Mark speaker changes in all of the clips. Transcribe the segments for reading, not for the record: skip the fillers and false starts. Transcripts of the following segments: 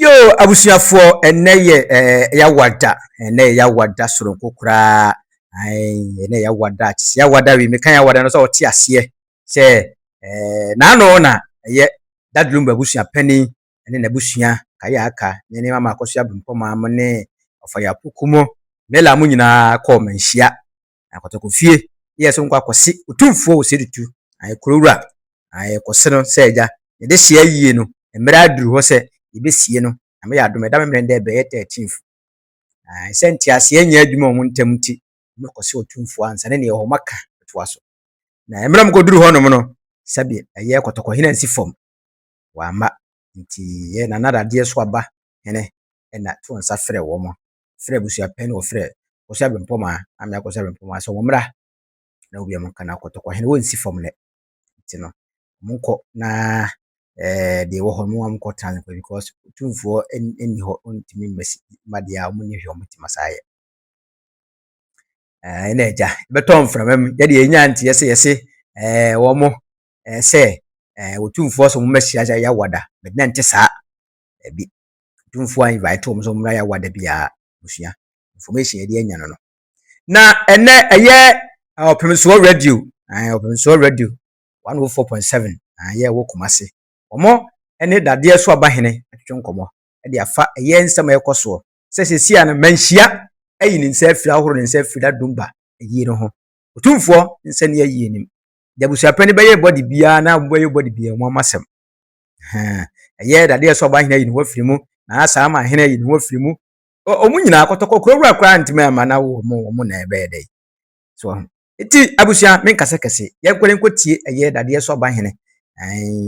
Speaker 1: Yo abusuafo ene ya wada soronko kura ene ya wada wi mekan ya wada no so ote ase se na no na ye dadlum abusua pani ene na abusua kaya aka ne mama akoso abumpo ma amne ofaya pokumo mela mu nyina ko manhia akotoko fie ye so nkwa akosi otumfo o sedutu kurowura kose no se eja ye de hia yie no emra aduru ho se ibesie no ame ya adome da memre nde be 13th senti ase anya adwuma o ntamti mekose otumfo ansa ne ho maka to aso na emra mkoduru ho no no sabi eye kotoko hina nsi fom wa ma nti ye na nada de so aba ene na to nsa frɛ wo mo frɛ busua pen wo frɛ wo sabi mpoma ame akoso sabi mpoma so wo mra na obi am kana kotoko hina wo nsi fom ne nti no munko na de wo ho mo am ko tan because tumfo eni ho ntimi masi madia o munye hwe omutima saye ene eja beton framam ya de enya nti yese wo mo se otumfo so mo masia ya wada be na nte saa bi tumfo an invite o mo so mra ya wada bia musua information ye de enya no na ene eye opemso radio 104.7 ye wo Kumasi omo ene dade so aba hene atwetwe nkomo e de afa eye nsem ekoso sesesia na manhia ayi ni nsa afira horo ni nsa afira dumba eyi no ho otumfo nsa ne ayi nim de busua pani beye body bia na boye body bia mo amasem eye dade so aba hene ayi ni wo firimu na asa ama hene ayi ni wo firimu omu nyina akotoko kurowura kura ntime ama na wo mo na ebe dey so iti abusua menkase kase ye kwere nkotie eye dade so aba hene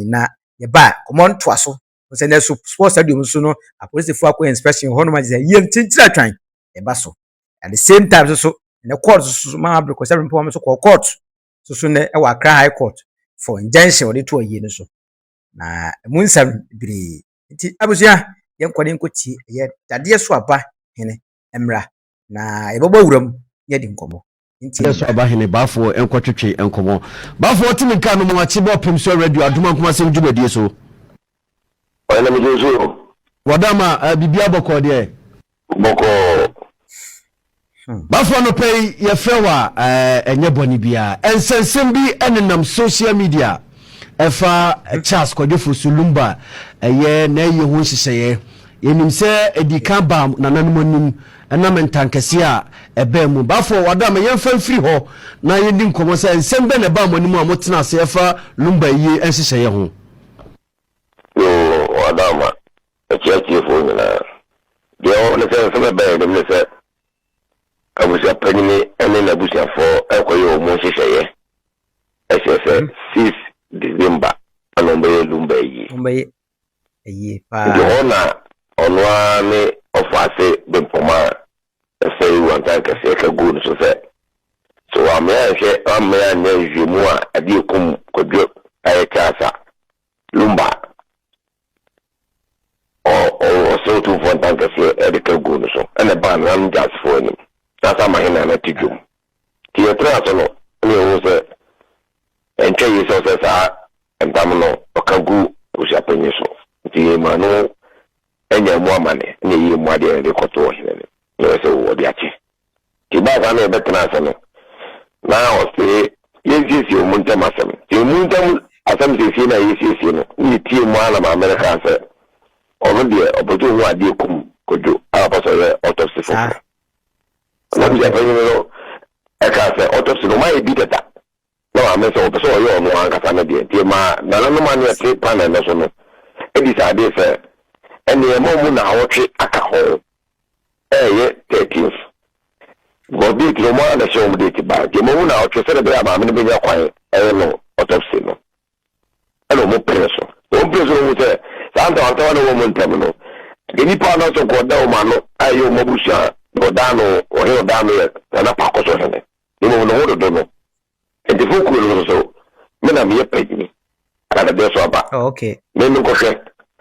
Speaker 1: na ye ba common to aso se na sports stadium so no police for akọ inspection ho no ma je ye ntintira twan e ba so at the same time so na court so ma abro ko se mpom so court so na e wa Accra High Court for injunction odi to ayi no so na munsam biri nti abusua ye kwere nkotie ye dade so aba hene emra na e bobo wuram ye di nkomo
Speaker 2: nti so aba hene bafo enkotwetwe enkomo bafo timika no mo achi bo pemso radio aduma Kumasi djubadie so
Speaker 3: Wala mjozo
Speaker 2: wadama bibia boko de
Speaker 3: boko
Speaker 2: bafo no pay ye frewa enye boni bia ensensem bi enenam social media efa Charles Kodjofo Sulumba eye na ye ho hyehyeye yenim se edika bam nananom ena mentankese a ebe mu bafo wadama yemfa mfiri ho na yendi nkomo se ensem be ne ba monim a motena se efa Lumba yi enhyehyeye ho
Speaker 3: Adama echiachi fo na de o le se se be de se abusia panini ene na abusia fo ekoyo mo hyehyeye ese 6 December anombe Lumba
Speaker 1: yi pa
Speaker 3: de ona onwa ni ofase be poma ese wan tan ka se ka go so se so amya nya jemu a ade kum kodwo ayekasa Lumba so to for tanka se edika go no so ene ban ram just for him tata mahina na tijum ti etra so no ni o se enche yi so se sa entamno okagu usia penye so ti ma no enya mu amane ni yi mu ade de koto hine no se wo de achi ti ba ga no betra so no na o se yezi o munta masam ti munta asam se na yi no ni ti mu ala ma America se already obodo wa de kum kojo apaso ye autopsy for na bi afanyi no e ka se autopsy no ma e bi data no ma me so oboso ye onu an kasa na de ma na no ma ne te panel no so no e di sa de se ene e mo mu na awotwe aka ho ye 13th godi ti mo na show mu de ti ba de mo mu na awotwe se de be ama me ne be nya kwan e no autopsy no eno mo preso o preso mo te Santa Antonio woman terminal. The Nipa no so go down man ayo mabusha go down o he down here na pakoso hene. Ni mo no do no. E de fuku no so me na me pedi. Ala de so aba.
Speaker 1: Okay.
Speaker 3: Me no ko hwe.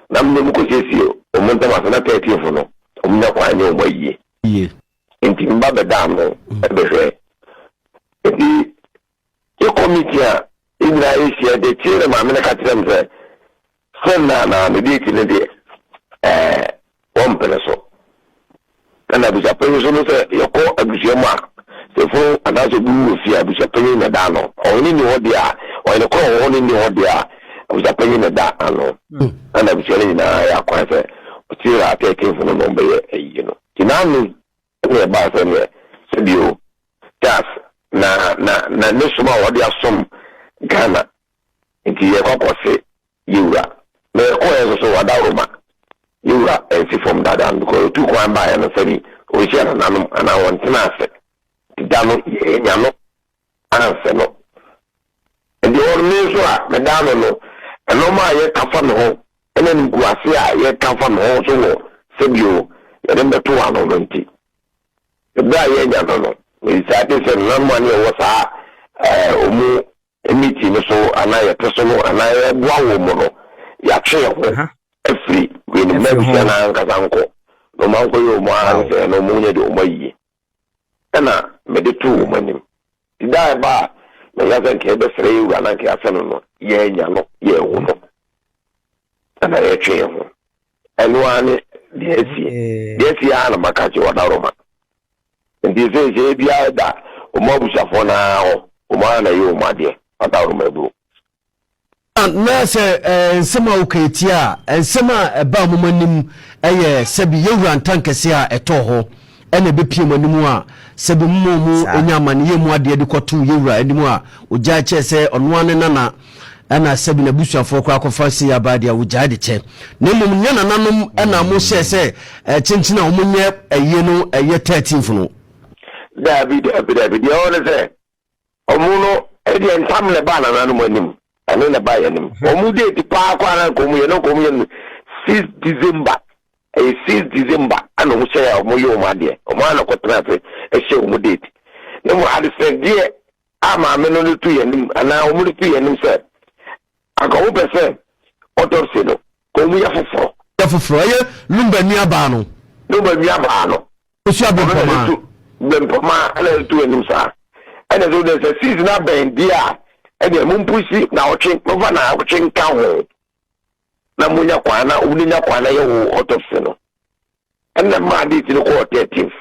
Speaker 3: Na me mo ko sesi o mo ntama na 30 no. O mo nya kwa nya o mayi.
Speaker 2: Ye.
Speaker 3: Enti mba be down no. E be hwe. Enti e committee a ina isi de tire ma me na ka tire mze. Na me di ti ne de pene so kana busa pene so no se yoko abusua ma se fo anaso bu fi abusua pene na da no oni ni hodi a oni ko oni ni hodi a abusua pene na da ano ana abusua ni na ya kwa se otira ateke fo no no be yi no kinanu ne ba se ne se bio tas na ne suma hodi asom Ghana nti ye kokose yura me ko ye so wada roma yura ensi from dadan because tu kwa mba ya no sani o shi na nanum ana won tinase dano ye nyano anse no ndi or me so a me dano no eno ma ye kafa no ho ene nguase a ye kafa no ho so wo sebio ye dem to ano no nti da ye nyano no we sa te se no ma ni wo sa omu emiti no so ana ye personal ana ye bua wo mo no ya twe ho every we no ma bi na nkazanko no man ko yo mo an se no mo nye de o mayi ana me de tu mo nim dai ba me ya zan ke be fere yu ana ke asano no ye nya no ye wo no ana ye twe ho enu ani de esi ana makaji wa daroma ndi se je bia da o mo bu shafo na o ma na yo ma de daroma bu
Speaker 2: na se nsema uketia nsema ba mo manim eye sebi yewura ntankese a eto ho ene be pie manim a sebi mu enyamane ye mu ade de koto yewura anim a ogya che se ono ane nana ana sebi na busuafo kwa akofa se abade a ogya de che na mum nya nananom ana mo hye se chinchina o munye eye no eye 13 no
Speaker 3: David de ona se omuno e de ntam le ba nananom anim ane na ba yanim omu date pa kwa na komu ye no komu ye 6 December 6 December ana mu share omu yo ma de omu ana ko trafe e share omu date ne mu ade se de ama me no tu yanim ana omu tu yanim se aka wo pese otopsi no komu ya foforo
Speaker 2: ye lumba ni aba no
Speaker 3: osu abempoma ana tu yanim sa ana so de se season na ben dia ene mumpusi na otwe mova na otwe nka ho na munya kwana ubunya kwana ye wo autopsy no ene ma di ti ko 13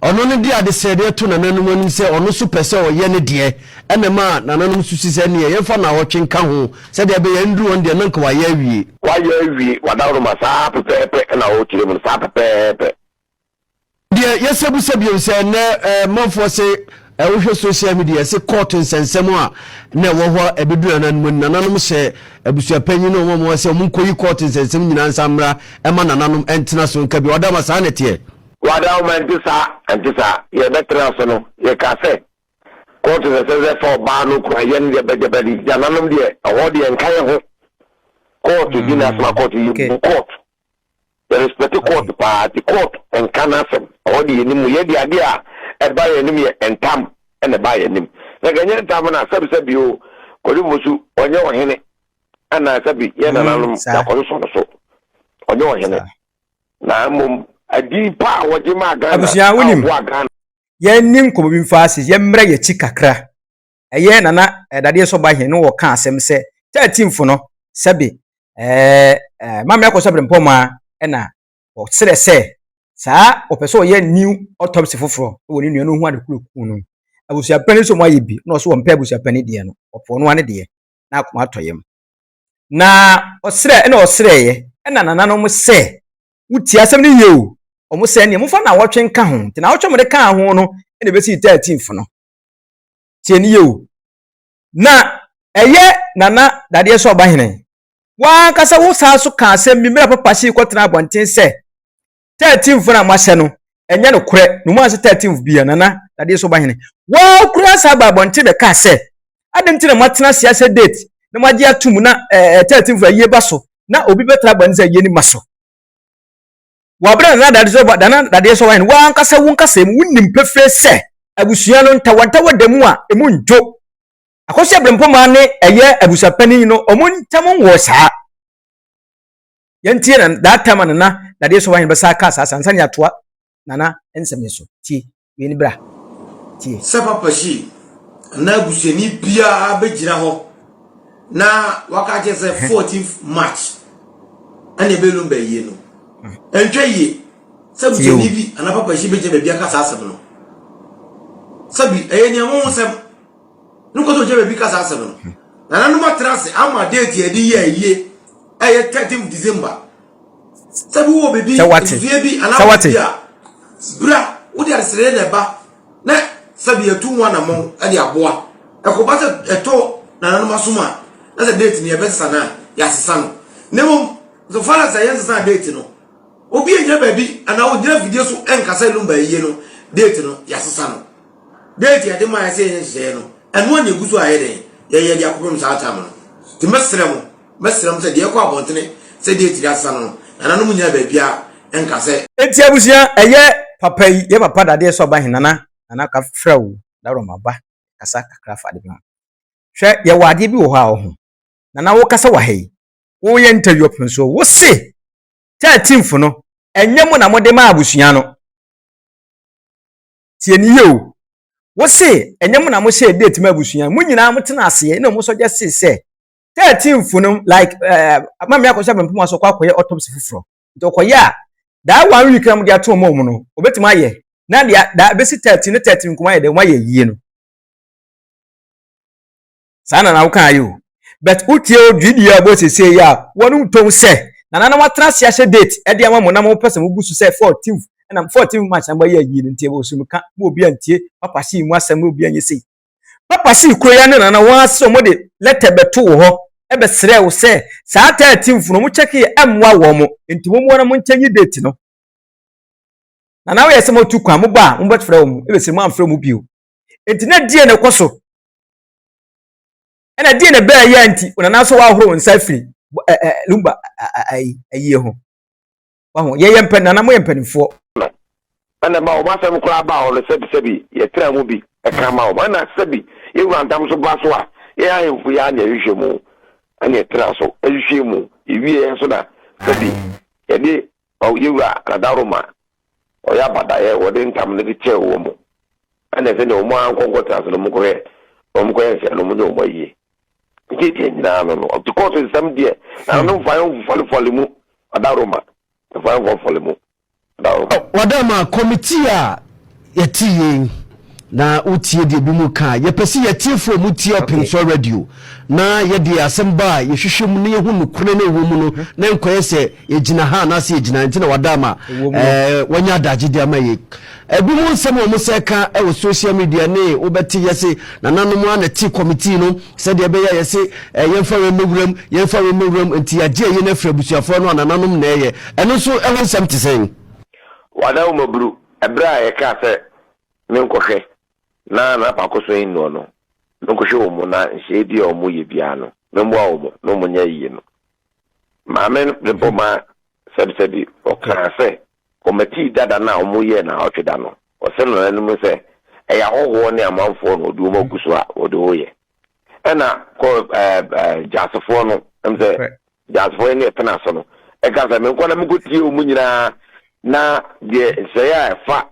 Speaker 2: ono ne di ade se de to na nanum anim se ono so pese o ye ne de ene ma na nanum susi se ne ye fa na otwe nka ho se de be ye nduru on de na nka wa ye awie
Speaker 3: wadawro ma sa pepe na o tire mu sa pepe
Speaker 2: de yesebu sebio se ne manfo se wohwe social media se court nsensem a na wo ho ebedura nananom se abusuapanyi no mo se mun koyi court nsensem nyina nsamra ema nananom entena so nka bi wadama sa na tie
Speaker 3: wadama antisa ye betra so no ye ka se court nsensem for ba no kwa ye ne bedebedi nananom de awodi enkan ho court dina asma court yi court the respect court pa the court enkan asem awodi ni mu ye di ade a eba ye nim ye entam ene ba ye nim na ganye entam na sabi o kodi musu onye ohene ana sabi ye na nanum da kodi so onye ohene na mum adi pa woje ma ga
Speaker 1: abusia wonim ye nim ko bi mfaase ye mra ye chi kakra eye nana dade so ba hene no wo ka asem se 13 no sabi mamra ko sabi mpoma ena o sere se sa opeso ye new autopsy foforo woni nua no hu ade kuru no abusia pani so mo ayebi na so wo mpa abusia pani de no opo no ane de na akoma atoyem na osere ye na nana mo se wuti asem ni ye o omo se ne mo fa na wotwe nka ho ti na wotwe mo de ka ho no ene be si 13 no tie ni ye o na eye nana dade so ba hene wa kasa wo sa so ka asem mi mera papa shi kwotena abonten se 13 na mahye no enya no kure no mu ase 13 bia nana dade so ba hene wa kura sa ba bonte be ka se adenti na matena siasa date na magia tum na 13 ye ba so na obi betra ba nza ye ni maso wa bra na dade so ba dade so ba hene wa nkasa wo nkasa em wunnim pefre se abusua no ntawanta wadamu a emu njo akosia brempoma ne eye abusapani no omuntam wo saa yentie na that time na dade so wan be sa ka sa sansan ya toa nana ensem so tie we ni bra tie
Speaker 4: se papa shi na abusani bia be gira ho na waka je se 14th March ane be lumba yi no entwe yi sabu je ni bi ana papa shi be je be bia kasa asem no sabi eye mo nsem nuko to je be bi kasa asem no na no matrase ama date ye di ye eye 13 December sabu wo be bi vie bi ana bia bra wo di arsere na ba na sabi etu nwa na mo ade aboa ekoba se eto na no masoma na se date ni e be sana ya sesa no nemo so far as I sesa date no obi enye ba bi ana wo gira video so enkasa lumba yi no date no ya sesa no date ya de ma ya se enye no eno anya guso aye den ye dia kopem sa atam no ti mesrem se de ko abontene se date ya sesa no ana no munya ba bia enkasa
Speaker 1: enti abusia eye papa yi ye papa dade so ba hinana ana ka frew daro maba kasa kakra fa de ma hwe ye wade bi wo ha wo ho na wo kasa wa hei wo ye interview open so wo se 13th no enye mu na mode ma abusua no tie ni ye wo se enye mu na mo share date ma abusua mu nyina mo tena ase na mo so je se 13th no like mama yakosha bempum so kwa koye autopsy fufuro to koya da one week na mo dia to mo no obetima ye na da besi 13 kuma ye de mo ye yie no sana na uka ayo but utie odwidi abo sese ya wonu tom se na watrase ahye date e de amamo na mo pese mo busu se 14th na 14th match na ba ye yi ntie bo su muka mo obi antie papa si mu asem obi anye sei papa si kroya ne na wa so mo de letter beto wo ho e be sere wo se saa 13th no mo check ye emwa wo mo nti mo na mo nchanyi date no na we yesemo tu kwa mo ba mo betfre wo mo e be se mo amfre mo bio enti na die ne koso ena die ne ba ya nti una na so wa horo nsa firi lumba ayi ho wa ho ye yempe na mo yempenfo
Speaker 3: ana ma o ba se mo kura ba o le sebi ye tra mu bi e ka ma o ba na sebi ye wandam so ba so a ye ayemfu ya na yehwe mu ana tra so yehwe mu ewie so na sebi ye de o ye wura kadaroma o ya bada ye wo de ntam ne che wo mu ana se ne o mo ankonko tra so mo ko ye se no mo de o mo yi kiti na no of the court is some there na no follow mu adaroma follow mu
Speaker 2: wadama committee a yeti na utie de bi mu ka ye pese yeti fo mu tie open so radio na ye de asemba ye hwehwe mu ne ye hu nukure na ewo mu no na nkoye se ye gina ha na se ye gina nti na wadama wanya daji de amaye ebi mu nsem o mu se ka e wo social media ne wo beti ye se na nanom ana ti committee no se de be ye se yemfa we mewuram nti ya je ye na frabusuafo no na nanom na ye eno so e ho nsem te sen
Speaker 3: wada umabru ebra ye ka se menkohwe na pakoso inu no nkohwe wo mu na nhedi o mu ye bia no membo wo mu no mu nya yi no ma men de boma sebi o ka se committee dada na o mu ye na o tweda no o se no nanu se e ya hoho ne amanfo no du mo guso a o de oye ena ko jasofo no emse jasofo ne tena so no e ka se men ko na mgutie o mu nyina na de se ya fa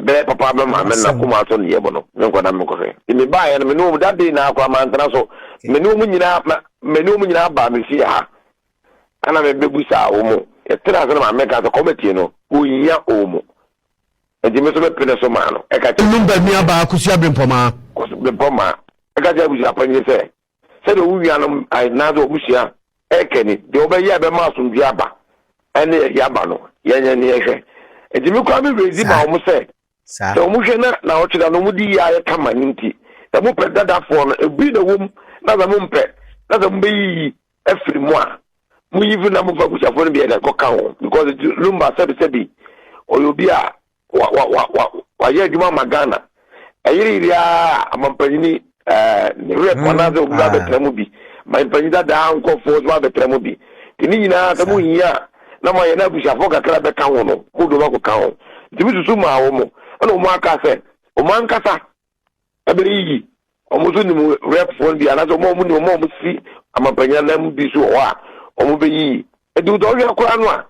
Speaker 3: be papa be ma men na kuma so ne yebo no nko na me ko fe mi ba ya me no da de na akwa ma ntana so me no mu nyina ba me fi ha ana me bebusa wo mu e tira so na me ka so committee no o nya o mu e di me so be pene so ma no e ka ti
Speaker 2: number mi aba akusia brempoma
Speaker 3: e ka ja busa panye se do wu ya no ai na do busia e keni de obe ya be ma so ndi aba ene ya ba no yanya ni ehwe e di me kwa me rezi ma o mu se so mu hwe na o tweda no mu di ya kama ninti da mu pe dada fo no ebi na wom na za mu mpe na za mu be afiri mu a mu yivu na mu fa kuchafo no bi e ko kan ho because lumba sebi oyobi a wa ye djuma magana ayiri ya amampanyini ne rep wana zo gba betremu bi mampanyini da anko fo zo betremu bi tini nyina ta mu hiya na ma ye na kuchafo kakra be kan ho no ko do ba ko kan ho tibi susu ma wo mo ana mo aka se o man kasa abiri yi o mo so ni mu rep fo bi ana so mo mu ni mo si amampanyina na mu bi so wa o mo be yi edu do ya ko anu a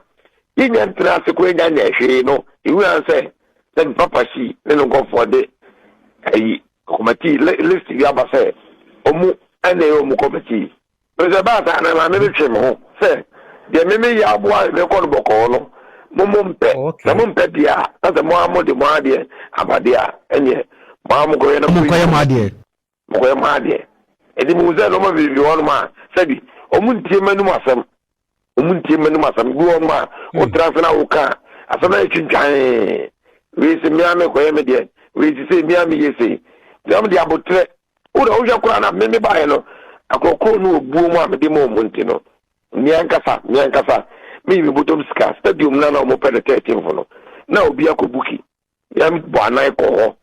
Speaker 3: yinya ntra se ko nya nya hwe no iwu anse se papa si ne no go for de ayi committee list ya ba se o mu ene o mu committee president ba ta na me be hwe mo se de me ya boa me ko boko no mumpe na mumpe dia na mo amode mo ade abade a enye mo amgo ye na
Speaker 2: mo ko ye mo ade
Speaker 3: mo ko ye mo ade edi mu ze no ma bibi won ma sabi omuntie manu masam bi won ma o transfer na wo ka asama e twintwan we se mi ame ko ye me de we se mi ame ye se dem de abotre o da o ja kura na me ba ye no akoko no obu mu amede mo munti no miankasa me butom ska stadium na mo pede 13 fono na obi akobuki ya mi bo anai ko ho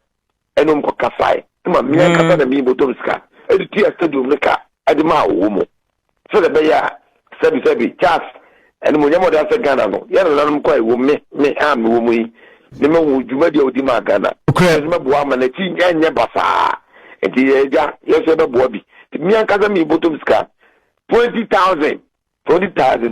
Speaker 3: enum ko kasai ma miankasa na me butom ska edi tia stadium ne ka edi ma wo mo so de be ya sabi chas eni mo nyamo da se Ghana no ya na nanum ko wo me am wo mu yi ne me wo djuma dia odi ma Ghana me bo ama na ti enye basa enti eja yeso be bo bi miankasa me butom ska 20,000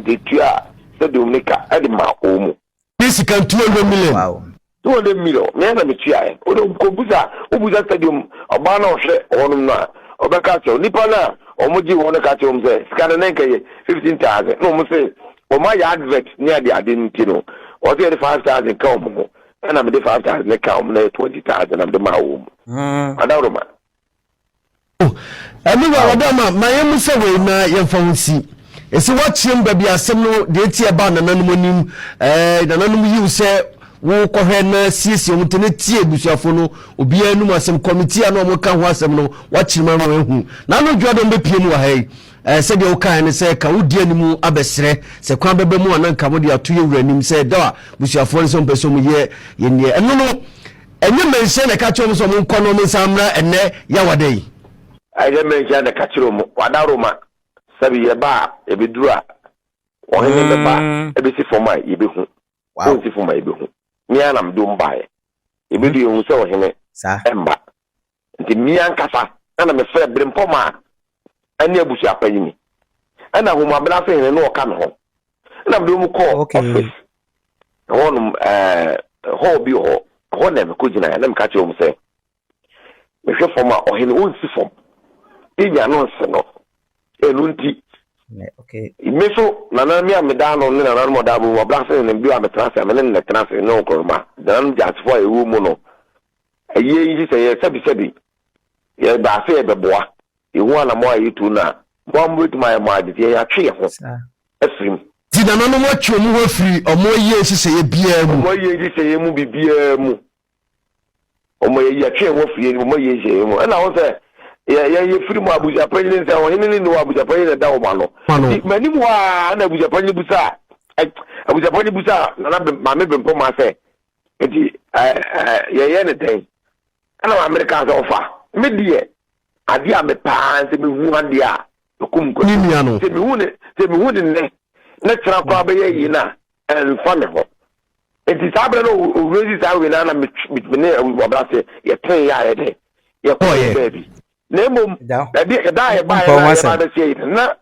Speaker 3: de tua se Dominica adi ma omo
Speaker 2: this can 200 million
Speaker 1: wow
Speaker 3: 200 million me na me tua e o do ko buza stadium oba na ohwe onum na obeka che nipa na omoji won ka che om se sika na nke 15,000 no mo se o ma ya advert ni ade ntino o se 5,000 ka omo na me de 5,000 ka omo na 20,000 am de ma omo adawroma
Speaker 2: amiga wadama mayem se we na yemfa hunsi esi wachiem baby asem no de tie ba nananum anim nananum yiw se wo kohwe na siesie mutene tie busuafo no obi anum asem committee na mo ka ho asem no wachirima ma ehu na no dwodom be pie mu wa hai se de wo kan ne se ka wodi animu abesre se kwan bebe mu ananka mo de ato yewura anim se da busuafo no so mpeso mu ye ne eno no enye mense na ka chom so mo nkono mo samra enne ya wadai
Speaker 3: aje mense na ka chiro mo wadaroma sabi ye ba ebedura o he ne ba ebesi foma yebehu wow si foma yebehu mi ana mdo mbae ebedu ye hu se o he ne
Speaker 1: sa
Speaker 3: emba nti mi ankasa ana me fe brempoma ani abusu apanyini ana hu mabla fe ne no o ka me ho ana mdo mu call office honum ho bi ho na me ko gina na me ka che o mu se me hwe foma o he ne o si fom inya no se no elunti
Speaker 1: okay
Speaker 3: meso nana mi amedano ne nana mo da bo blase ne bi ametrase amene ne trase no koroma dan jasfo ewu mu no eye yi se ye sabi ye ba fe be boa ewu ana mo ayitu na mo mo tu my mo adite ya twe ho afrim
Speaker 2: ti nana no mo twe mu ho firi omo ye sise ye bia mu
Speaker 3: mo ye ji se ye mu bibia mu omo ye ya twe ho firi mo ye je mu na wo se ye free mo abuja panyin nse o hini ni abuja panyin da o ma no mani mo na abuja panyin busa na ma me bempo ma se enti ye ne den ana america so fa me die ade a me pa se me hu ade a okum ko
Speaker 2: ni mia no
Speaker 3: se me hu ne na tra kwa be ye yi na en fa me ho enti sabre no o rezi sa we na me ne obrase ye ten ya ye de ye ko ye baby nemo da ye ba ya se na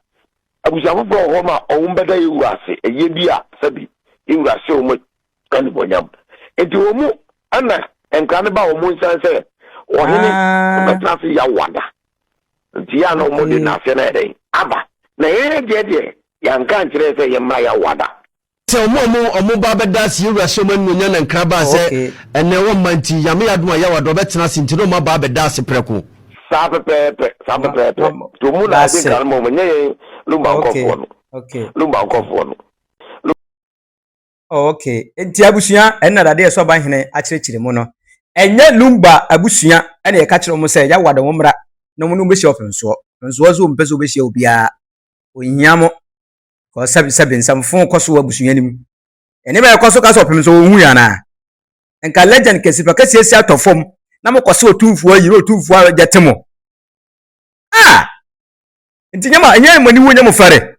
Speaker 3: abuja fo ho ma o mbeda yewase eye bia sabi yewase o mo kan bonyam enti o mu ana enka ne ba o mu nsan se o hene betra se ya wada enti ya no mo de na fe na dey aba na ye de ya nka nkire se ye ma ya wada
Speaker 2: se omo ba beda se yewase mo nya na nkra ba se ene wo manti yame yadom ya wada betra se enti no ma ba beda se preko
Speaker 3: Sabe to mu na de kan mo nye lumba nkofo no
Speaker 1: okay
Speaker 3: lumba nkofo no
Speaker 1: okay enti abusua enna dade eso ba hene akirikire mu no enye lumba abusua ene ye ka kire mu se ya wada wo mra no mu no be shi ofenso nso zo mpeso be shi obia onyamo ko sabi nsamfo koso abusua nim ene ba koso ka so ofenso hu ya na enka legend kesifa kesi atofom na mo kwose otumfuo yiro otumfuo ajetemo nti nyama enye mani wu nyamo fare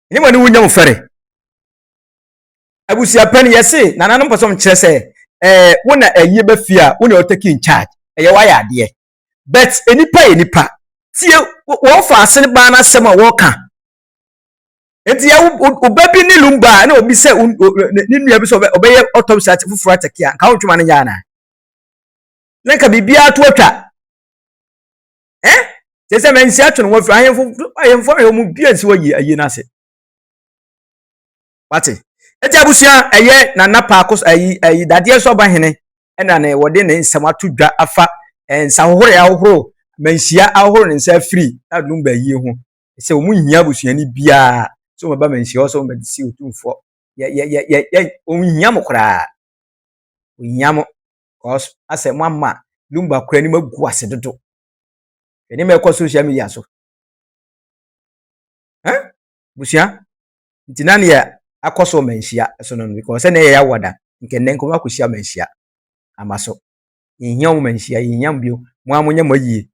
Speaker 1: enye mani wu nyamo fare abusia pani yesi nananom posom kire se wona ayi ba fia wona o take in charge eye wa ya ade but enipa tie wo fa ase ba na sem a wo ka enti ya obabi ni lumba na obi se ni nua bi so obeye autopsy fufura takia ka wotwuma ne yana nka bibia to atwa sese mensi atwo no wo fi ayemfo ayemu bia nsi wayi ayi na se wate eti abusia eye na napa akos ayi dade so ba hene ena ne wode ne nsam atodwa afa nsa hohoro ya hohoro manhia ahohoro ne nsa free na dum ba yie ho se omu hia abusia ni bia so maba manhia so mba disi otumfo ye omu hia mokra ohia mo cause ase mwamma lumba kura ni magu ase dodo eni me ko social media so busia ntinane ya akoso manhia so no because na ye yawada nke nnen ko makosia manhia amaso ihia mo manhia ihia mbio mo amonya moyie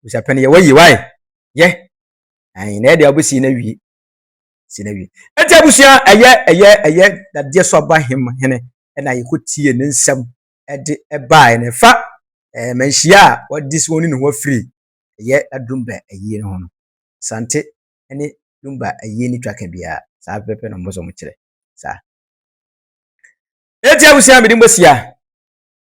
Speaker 1: busia pene ye wayi wai ye ai na de abusi na wie sinawie enti abusia eye dade so ba hene na ye ko tie ne nsam ede ebae ne fa manhia wadi so ni ho free eye adumba eye no ho sante ene dumba eye ni twaka bia sa pepe no mboso mo kire sa enti abusia me dimbosia